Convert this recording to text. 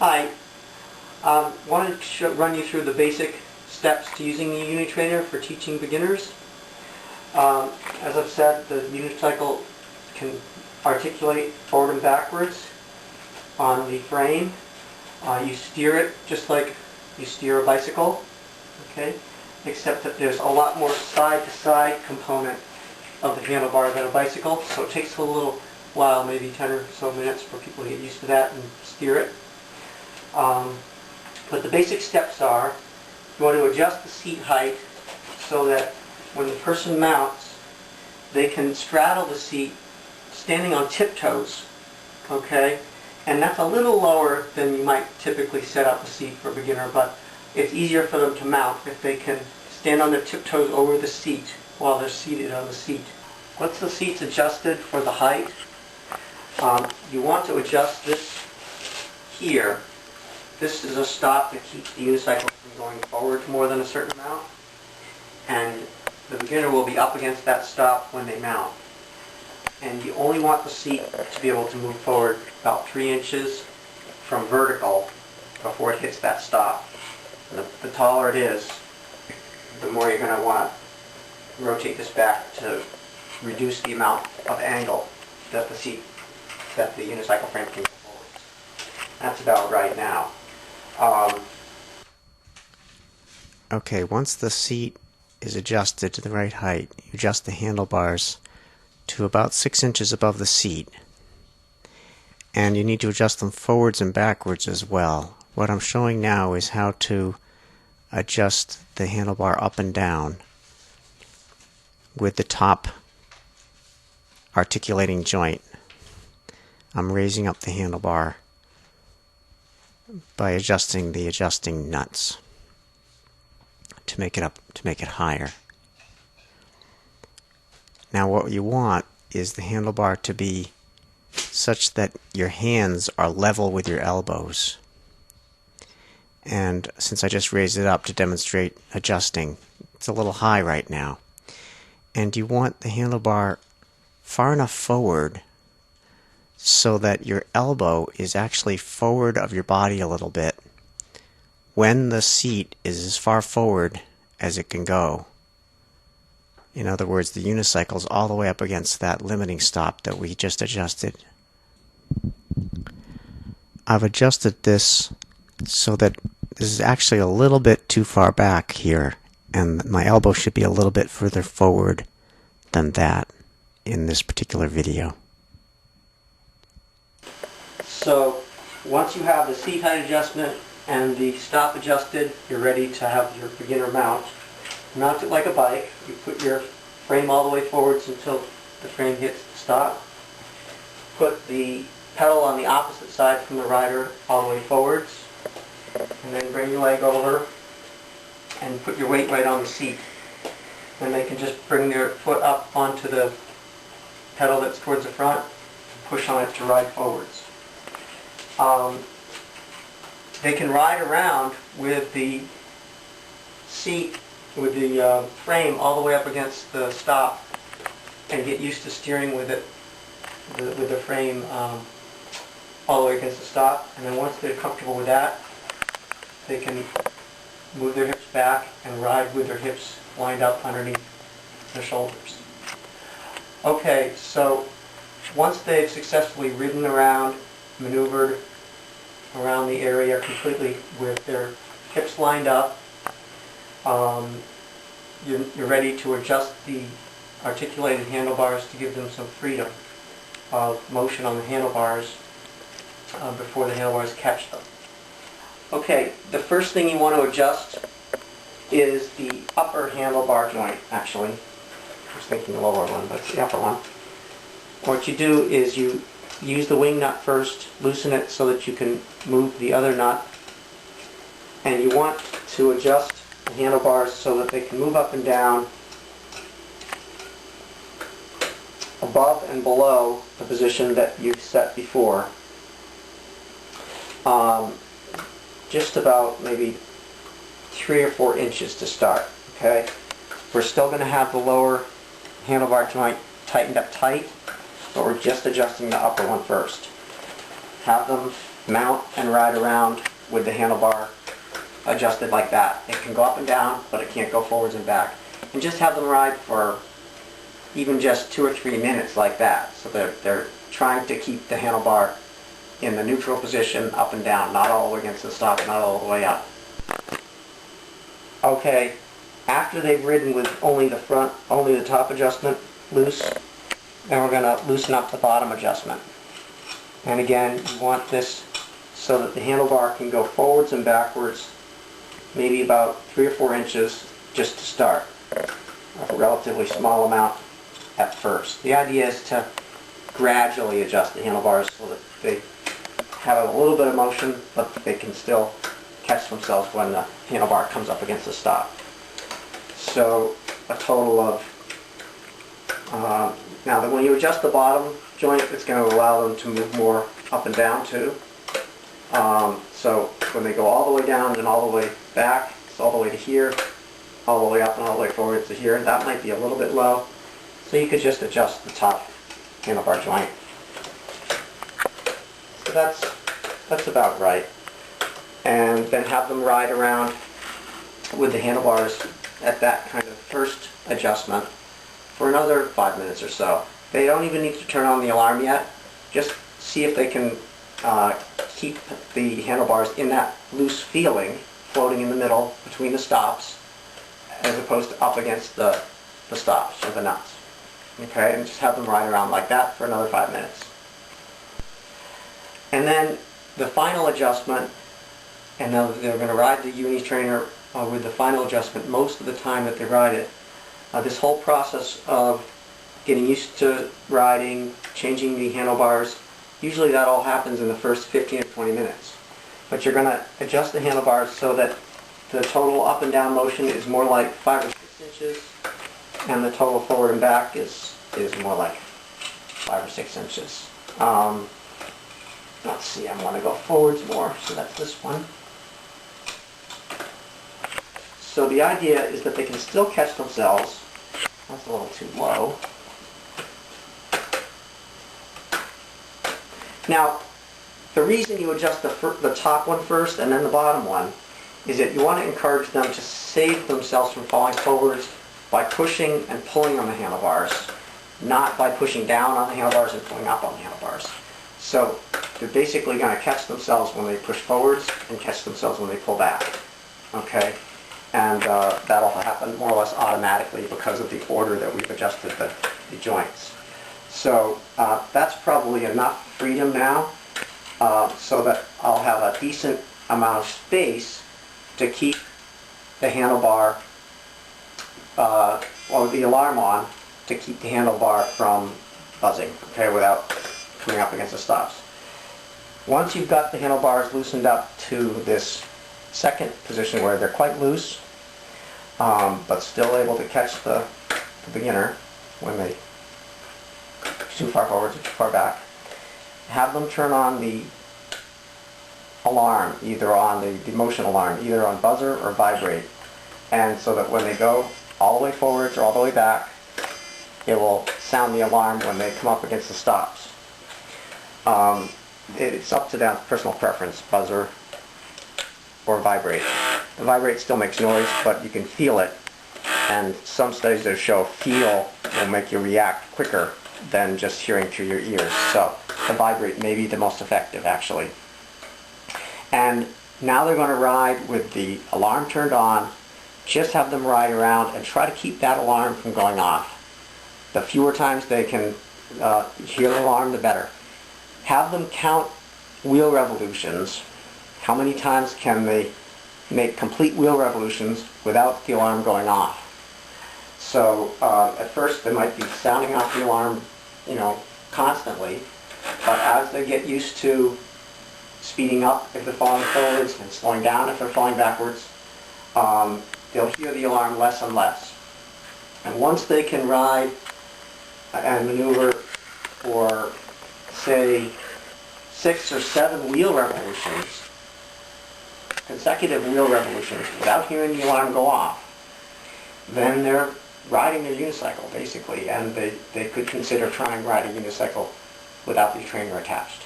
Hi, wanted to run you through the basic steps to using the Unitrainer for teaching beginners. As I've said, the unicycle can articulate forward and backwards on the frame. You steer it just like you steer a bicycle, okay? Except that there's a lot more side-to-side component of the handlebar than a bicycle, so it takes a little while, maybe 10 or so minutes for people to get used to that and steer it. But the basic steps are, you want to adjust the seat height so that when the person mounts, they can straddle the seat standing on tiptoes, okay? And that's a little lower than you might typically set up a seat for a beginner, but it's easier for them to mount if they can stand on their tiptoes over the seat while they're seated on the seat. Once the seat's adjusted for the height, you want to adjust this here. This is a stop that keeps the unicycle from going forward more than a certain amount, and the beginner will be up against that stop when they mount. And you only want the seat to be able to move forward about 3 inches from vertical before it hits that stop. The taller it is, the more you're going to want to rotate this back to reduce the amount of angle that the unicycle frame can go forward. That's about right now. Okay, once the seat is adjusted to the right height, you adjust the handlebars to about 6 inches above the seat. And you need to adjust them forwards and backwards as well. What I'm showing now is how to adjust the handlebar up and down with the top articulating joint. I'm raising up the handlebar by adjusting the adjusting nuts to make it higher. Now what you want is the handlebar to be such that your hands are level with your elbows. And since I just raised it up to demonstrate adjusting, it's a little high right now. And you want the handlebar far enough forward so that your elbow is actually forward of your body a little bit when the seat is as far forward as it can go. In other words, the unicycle's all the way up against that limiting stop that we just adjusted. I've adjusted this so that this is actually a little bit too far back here, and my elbow should be a little bit further forward than that in this particular video. So once you have the seat height adjustment and the stop adjusted, you're ready to have your beginner mount. Mount it like a bike. You put your frame all the way forwards until the frame hits the stop. Put the pedal on the opposite side from the rider all the way forwards, and then bring your leg over and put your weight right on the seat. Then they can just bring their foot up onto the pedal that's towards the front and push on it to ride forwards. They can ride around with the seat, with the frame all the way up against the stop and get used to steering with it, with the frame all the way against the stop. And then once they're comfortable with that, they can move their hips back and ride with their hips lined up underneath their shoulders. Okay, so once they've successfully ridden around, maneuvered around the area completely with their hips lined up, you're ready to adjust the articulated handlebars to give them some freedom of motion on the handlebars before the handlebars catch them. Okay, the first thing you want to adjust is the upper handlebar joint, actually. I was thinking the lower one, but it's the upper one. What you do is you use the wing nut first, loosen it so that you can move the other nut, and you want to adjust the handlebars so that they can move up and down above and below the position that you've set before. Just about maybe 3 or 4 inches to start, okay? We're still going to have the lower handlebar joint tightened up tight, but we're just adjusting the upper one first. Have them mount and ride around with the handlebar adjusted like that. It can go up and down, but it can't go forwards and back. And just have them ride for even just 2 or 3 minutes like that. So they're trying to keep the handlebar in the neutral position, up and down, not all the way against the stop, not all the way up. Okay, after they've ridden with only the top adjustment loose, then we're going to loosen up the bottom adjustment. And again, you want this so that the handlebar can go forwards and backwards, maybe about 3 or 4 inches just to start. A relatively small amount at first. The idea is to gradually adjust the handlebars so that they have a little bit of motion, but they can still catch themselves when the handlebar comes up against the stop. So a total of, now that when you adjust the bottom joint, it's going to allow them to move more up and down too. So when they go all the way down and all the way back, it's all the way to here, all the way up and all the way forward to here. That might be a little bit low. So you could just adjust the top handlebar joint. So that's about right. And then have them ride around with the handlebars at that kind of first adjustment for another 5 minutes or so. They don't even need to turn on the alarm yet. Just see if they can keep the handlebars in that loose feeling, floating in the middle between the stops, as opposed to up against the stops or the nuts. Okay, and just have them ride around like that for another 5 minutes. And then the final adjustment, and they're going to ride the Unitrainer with the final adjustment most of the time that they ride it. This whole process of getting used to riding, changing the handlebars, usually that all happens in the first 15 or 20 minutes. But you're going to adjust the handlebars so that the total up and down motion is more like 5 or 6 inches, and the total forward and back is more like 5 or 6 inches. Let's see, I want to go forwards more, so that's this one. So the idea is that they can still catch themselves. That's a little too low. Now, the reason you adjust the top one first and then the bottom one is that you want to encourage them to save themselves from falling forwards by pushing and pulling on the handlebars, not by pushing down on the handlebars and pulling up on the handlebars. So they're basically going to catch themselves when they push forwards and catch themselves when they pull back. Okay? And that'll happen more or less automatically because of the order that we've adjusted the joints. So that's probably enough freedom now so that I'll have a decent amount of space to keep the handlebar or the alarm on, to keep the handlebar from buzzing, okay, without coming up against the stops. Once you've got the handlebars loosened up to this second position where they're quite loose, but still able to catch the beginner when they too far forward or too far back, have them turn on the alarm, either on the motion alarm, either on buzzer or vibrate, and so that when they go all the way forwards or all the way back, it will sound the alarm when they come up against the stops. It's up to that personal preference, buzzer or vibrate. The vibrate still makes noise, but you can feel it, and some studies that show feel will make you react quicker than just hearing through your ears. So the vibrate may be the most effective, actually. And now they're going to ride with the alarm turned on. Just have them ride around and try to keep that alarm from going off. The fewer times they can hear the alarm, the better. Have them count wheel revolutions. How many times can they make complete wheel revolutions without the alarm going off? So at first they might be sounding off the alarm, constantly, but as they get used to speeding up if they're falling forwards and slowing down if they're falling backwards, they'll hear the alarm less and less. And once they can ride and maneuver for, say, 6 or 7 wheel revolutions, consecutive wheel revolutions, without hearing the alarm go off, then they're riding their unicycle, basically, and they could consider trying riding a unicycle without the trainer attached.